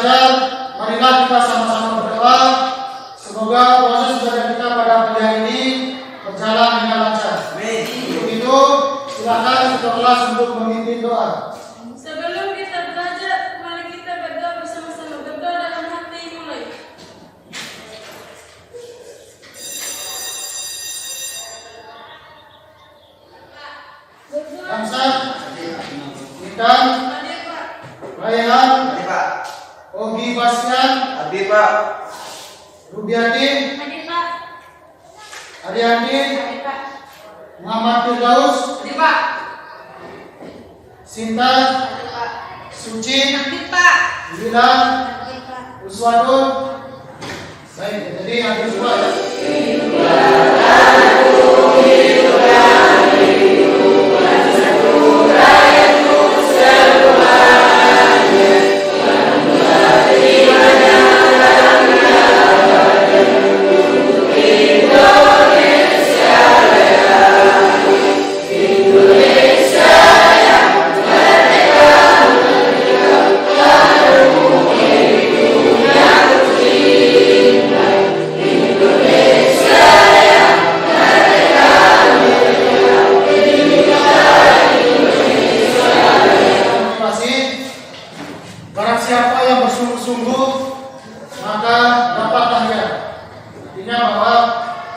belajar, marilah kita sama-sama berdoa. Semoga proses belajar kita pada pagi hari ini berjalan dengan lancar. Untuk itu, silakan ketua kelas untuk memimpin doa. Sebelum kita belajar, mari kita berdoa bersama-sama. Berdoa dalam hati mulai. Kamsat, Nikan, Rayhan, Ogi Bastian, Rubiati, Ariandi, Muhammad Firdaus, Sinta, Suci, Wilan, Uswadun. Baik, jadi ada semua ya. Barang siapa yang bersungguh-sungguh maka dapatlah dia. Artinya bahwa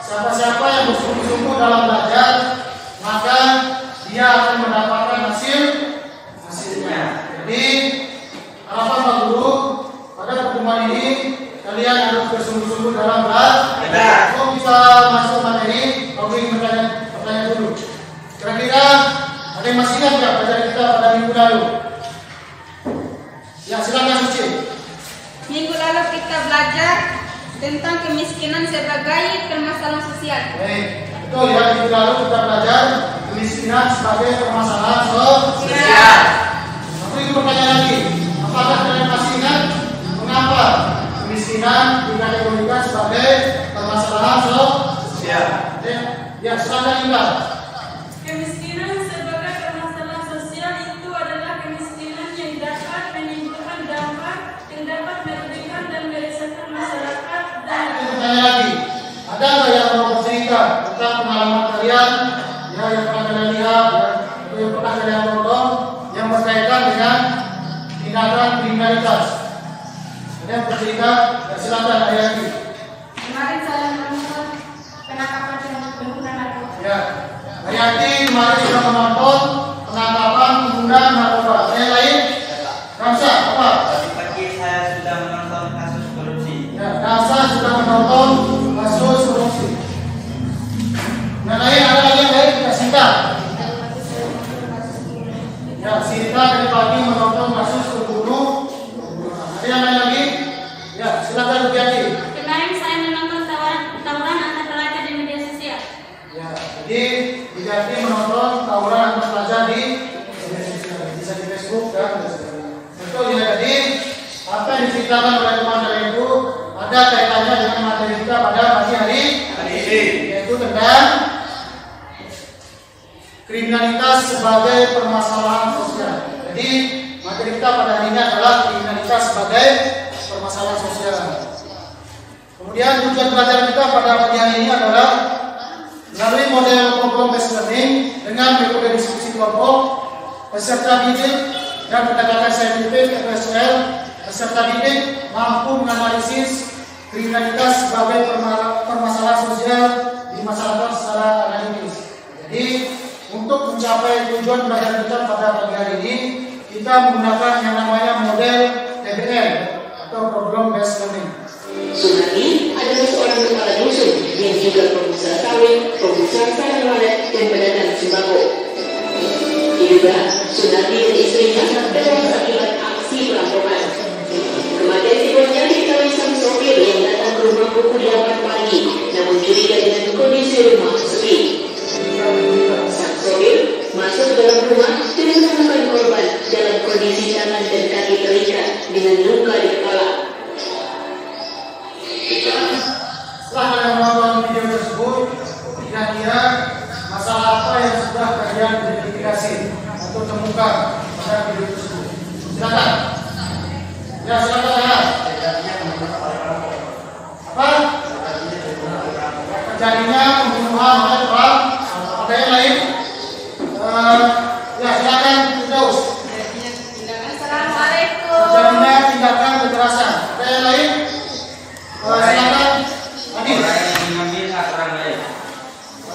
siapa-siapa yang bersungguh-sungguh dalam belajar maka dia akan mendapatkan hasilnya. Jadi harapan Pak Guru pada pertemuan ini kalian harus bersungguh-sungguh dalam belajar. Kalau bisa masuk materi, aku ingin bertanya dulu. Kira-kira ada yang masih ingat nggak belajar kita pada minggu lalu? Ya, silakan Suci. Minggu lalu kita belajar tentang kemiskinan sebagai permasalahan sosial. Baik, betul ya. Minggu lalu kita belajar kemiskinan sebagai permasalahan sosial. Aku ingin bertanya lagi, apakah kalian masih ingat mengapa kemiskinan dikategorikan sebagai permasalahan sosial? Ya, silakan Iqbal. Kemiskinan sebagai permasalahan sosial itu adalah kemiskinan yang dapat menimbulkan dampak yang dapat merugikan dan meresahkan masyarakat dan Bertanya lagi, ada nggak yang mau bercerita tentang pengalaman kalian ya, yang pernah kalian lihat ya, atau yang pernah kalian tonton yang berkaitan dengan tindakan kriminalitas? Ada yang bercerita? Ya, silakan Ayati. kemarin saya menonton penangkapan pengguna narkoba. Ya, Ayati kemarin sudah menonton penangkapan pengguna narkoba. Yang lain? Ramsa, apa? Tadi pagi saya sudah menonton kasus korupsi. Ya, Ramsa sudah menonton kasus korupsi. Yang lain ada lagi yang lain? Ya, Sinta. Ya, Sinta dari pagi menonton kasus pembunuh. Ada yang lain lagi? Ya, silakan Rubiati. Kemarin saya menonton tawuran antar pelajar di media sosial. Ya, jadi Rubiati menonton tawuran antar pelajar di media sosial, bisa di Facebook dan sebagainya. Betul ya, jadi apa yang diceritakan oleh teman-teman itu ada kaitannya dengan materi kita pada pagi hari ini, yaitu tentang kriminalitas sebagai permasalahan sosial. Jadi materi kita pada hari ini adalah kriminalitas sebagai permasalahan sosial. Kemudian tujuan belajar kita pada pagi hari ini adalah melalui model problem based learning dengan metode diskusi kelompok, peserta didik dan pendekatan saintifik (FSL), peserta didik mampu menganalisis kriminalitas sebagai permasalahan sosial di masyarakat secara analitis. Jadi untuk mencapai tujuan belajar kita pada pagi hari ini, kita menggunakan yang namanya model TBL atau problem based learning. Sunardi adalah seorang kepala dusun yang juga pengusaha sawit, pengusaha sarang walet, dan pedagang sembako. Diduga, Sunardi dan istrinya tewas akibat aksi perampokan. Kematian keduanya diketahui sang sopir yang datang ke rumah pukul 8 pagi, namun curiga dengan kondisi rumah sepi. Sang sopir masuk ke dalam rumah dan menemukan korban dalam kondisi tangan dan kaki terikat dengan luka di kepala. Setelah kalian menonton video tersebut, kira-kira masalah apa yang sudah kalian identifikasi atau temukan pada video tersebut? Silakan. Ya, silakan ya. Apa? Terjadinya pembunuhan oleh perang. Ada yang lain? Ya, silakan terus. Assalamualaikum. Terjadinya tindakan kekerasan. Ada yang lain? Silakan. Adis. Orang yang mengambil hak orang lain.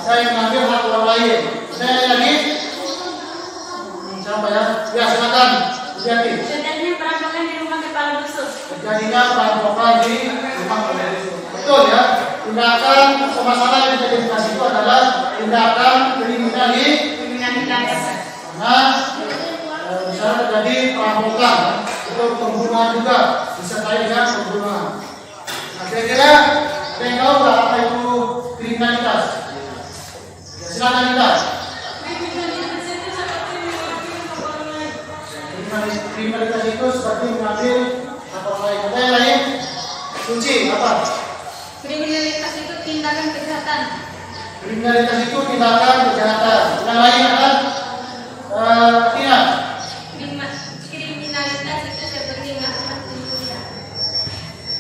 Ada yang mengambil hak orang lain. Ada yang lagi? Siapa ya? Ya, silakan. Jadi, Terjadinya perampokan di rumah kepala dusun. terjadinya perampokan di rumah kepala dusun. Betul ya. Tindakan permasalahan yang diidentifikasi itu adalah tindakan kriminalitas. Karena misalnya terjadi perampokan itu pembunuhan juga disertai dengan pembunuhan. Nah, kira-kira ada yang tahu nggak apa itu kriminalitas? Ya, silakan kita. Kriminalitas itu seperti mengambil hak orang lain. Kriminalitas itu seperti mengambil hak orang lain. Ada yang lain? Kunci apa? Kriminalitas itu tindakan kejahatan. Kriminalitas itu tindakan kejahatan. Yang lain ada? Tina. Kriminalitas itu seperti melakukan pembunuhan.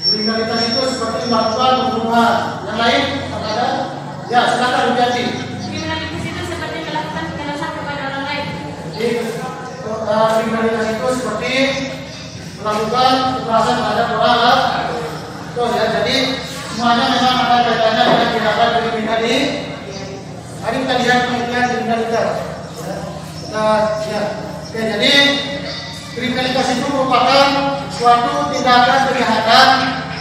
Kriminalitas itu seperti melakukan pembunuhan. Yang lain ada? Ya, silakan Rupiati. Kriminalitas itu seperti melakukan kekerasan kepada orang lain. Jadi kriminalitas itu seperti melakukan kekerasan terhadap orang lain. Betul ya. Jadi semuanya memang ada kaitannya dengan tindakan kriminalitas. Mari kita lihat pengertian kriminalitas. Ya. Oke, jadi kriminalitas itu merupakan suatu tindakan kejahatan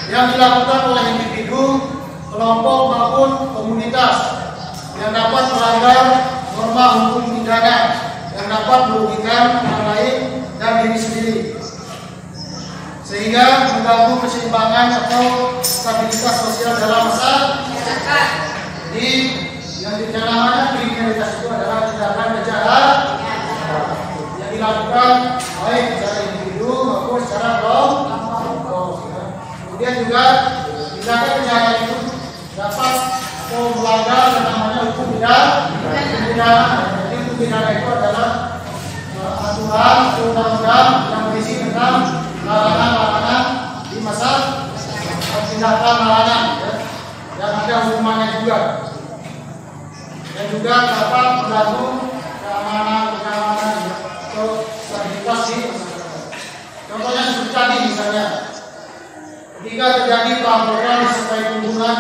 yang dilakukan oleh individu, kelompok maupun komunitas yang dapat melanggar norma hukum pidana, yang dapat merugikan orang lain dan diri sendiri, sehingga mengganggu keseimbangan atau stabilitas sosial dalam masyarakat. Jadi yang namanya kriminalitas itu adalah tindakan kejahatan yang dilakukan baik secara individu maupun secara kelompok. Kemudian juga tindakan kejahatan itu dapat atau melanggar yang namanya hukum pidana. Jadi hukum pidana itu adalah aturan atau undang-undang yang berisi tentang larangan-larangan di masa tindakan larangan ya, yang ada hukumannya juga. Dan juga dapat mengganggu keamanan atau stabilitas di masyarakat. Contohnya seperti tadi misalnya, ketika terjadi perampokan disertai pembunuhan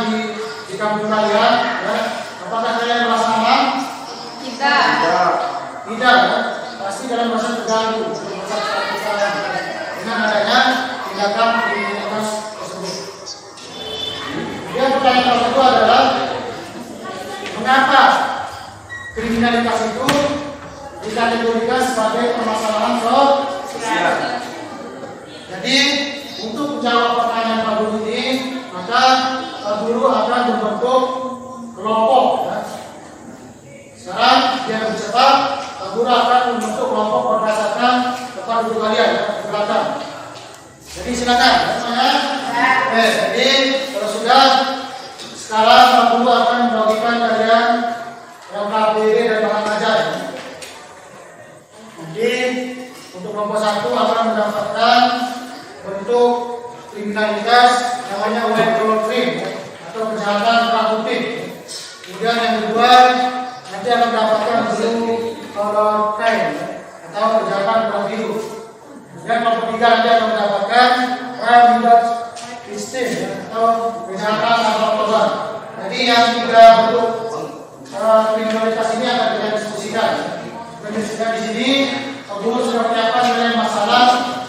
di kampung kalian, ya, apakah kalian merasa aman? Tidak. Tidak, ya. Pasti kalian merasa terganggu, merasa ketakutan dengan adanya tindakan kriminalitas tersebut. Kemudian pertanyaan kedua adalah, mengapa kriminalitas itu dikategorikan sebagai permasalahan sosial? Jadi untuk menjawab pertanyaan Pak Guru ini, maka Pak Guru akan membentuk kelompok. Ya. Sekarang dia bercetak, Pak Guru akan membentuk kelompok berdasarkan tempat duduk kalian ya, di belakang. Jadi silakan, semuanya. Jadi kalau sudah, sekarang Pak Guru akan membagikan kalian LKPD dan bahan ajar. Jadi untuk kelompok 1 akan mendapatkan bentuk kriminalitas namanya white collar crime atau kejahatan kerah putih. Kemudian yang kedua nanti akan mendapatkan blue collar crime atau kejahatan kerah biru. Kemudian kelompok 3 nanti akan mendapatkan crime without victim atau kejahatan tanpa korban. Jadi yang 3 bentuk kriminalitas ini akan kita diskusikan. Kita di sini, Pak Guru sudah menyiapkan banyak masalah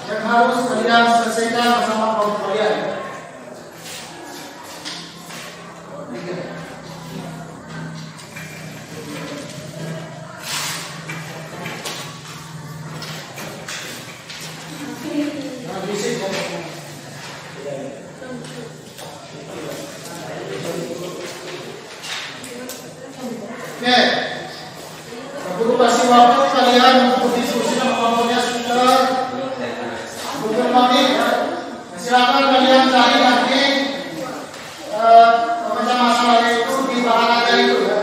yang harus kalian selesaikan bersama kelompok kalian. Jangan berisik ya. Oke, Pak Guru kasih waktu kalian untuk diskusi sama kelompoknya sekitar 20 menit. Silakan kalian cari nanti pemecah masalahnya itu di bahan aja itu ya.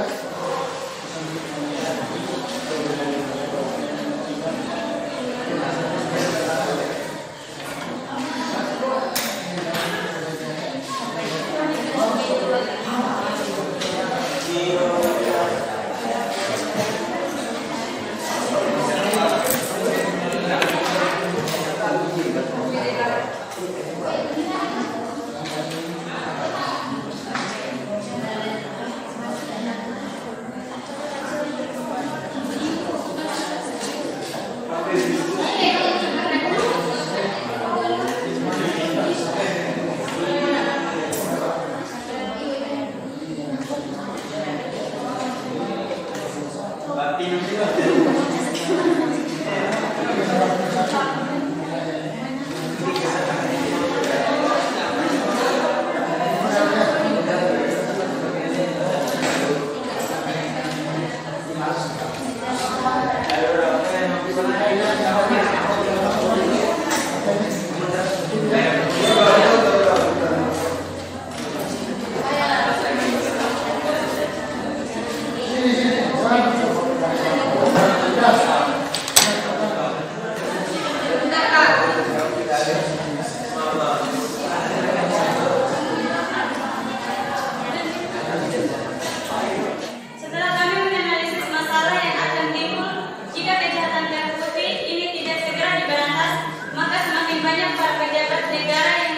Setelah kami menganalisis masalah yang akan timbul jika kejahatan terbukti ini tidak segera diberantas, maka semakin banyak para pejabat negara yang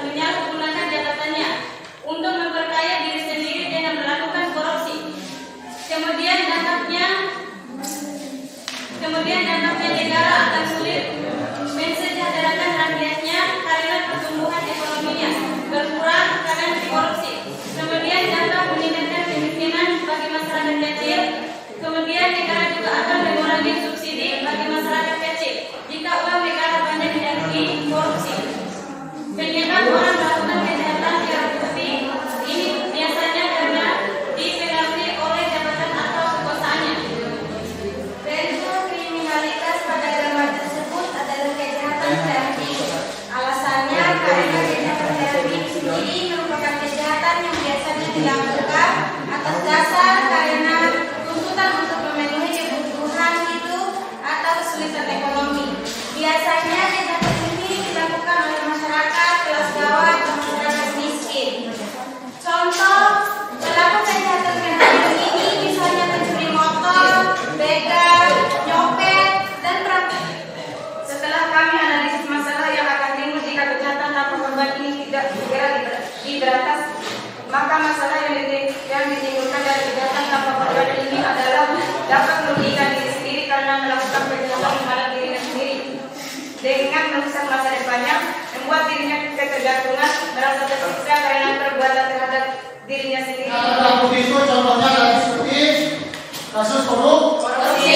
menyalahgunakan jabatannya untuk memperkaya diri sendiri dengan melakukan korupsi. Kemudian dampaknya negara akan sulit mensejahterakan rakyatnya karena pertumbuhan ekonominya berkurang karena korupsi. Kemudian dampak meningkatkan kemiskinan bagi masyarakat kecil. Kemudian negara juga akan mengurangi subsidi bagi masyarakat kecil jika uang negara banyak dari korupsi. Penyebab orang melakukan kejahatan terbukti ini biasanya karena dipengaruhi oleh jabatan atau kekuasaannya. Bentuk kriminalitas pada gambar tersebut adalah kejahatan terbukti. Alasannya karena kejahatan terbukti sendiri merupakan kejahatan yang biasanya dilakukan atas dasar karena tuntutan untuk memenuhi kebutuhan hidup atau kesulitan ekonomi. Biasanya kejahatan ini dilakukan oleh masyarakat kelas bawah atau masyarakat miskin. Contoh, pelaku kejahatan ini misalnya mencuri motor, begal, nyopet, dan perampok. Setelah kami analisis masalah yang akan timbul jika kejahatan tanpa korban ini tidak segera diberantas, maka masalah yang ditimbulkan dari kejahatan tanpa korban ini adalah dapat merugikan diri sendiri karena melakukan kejahatan kepada dirinya sendiri dengan merusak masa depannya, membuat dirinya ketergantungan, merasa tersiksa karena perbuatan terhadap dirinya sendiri. Nah, itu contohnya adalah seperti kasus korupsi.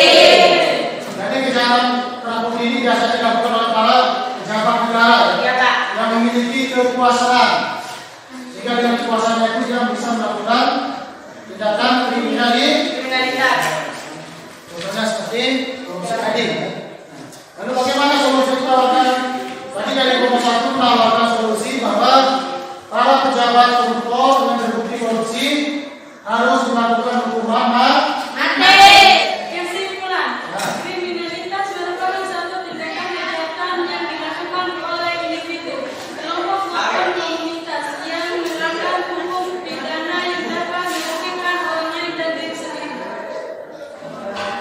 Jadi kejahatan terbukti ini biasanya dilakukan oleh para pejabat negara Ya, Pak. yang memiliki kekuasaan. Jika dengan kekuasaannya itu dia bisa melakukan tindakan kriminalitas. Contohnya seperti korupsi tadi. Lalu bagaimana solusi ditawarkan? Tadi dari Komisi 1 menawarkan solusi bahwa para pejabat koruptor yang terbukti korupsi harus melakukan hukuman Mati. Kesimpulan, kriminalitas merupakan suatu tindakan kejahatan yang dilakukan oleh individu, kelompok maupun komunitas yang menerapkan hukum pidana yang dapat merugikan orang lain dan diri sendiri.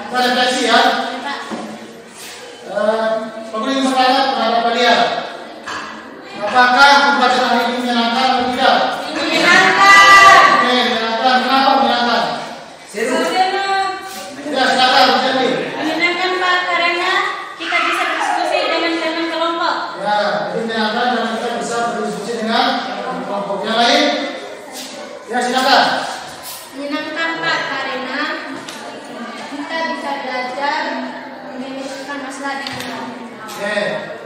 Kita refleksi ya. Pengundi masyarakat terhadap kalian. Apakah pembacaan ini menyenangkan atau tidak? Menyenangkan. Oke, menyenangkan. Kenapa menyenangkan? Ya, silakan menjadi. Menyenangkan Pak karena kita bisa berdiskusi dengan teman kelompok. Ya, jadi menyenangkan dan kita bisa berdiskusi dengan kelompok yang lain. Ya, silakan. Menyenangkan Pak karena kita bisa belajar menyelesaikan masalah dengan Oke.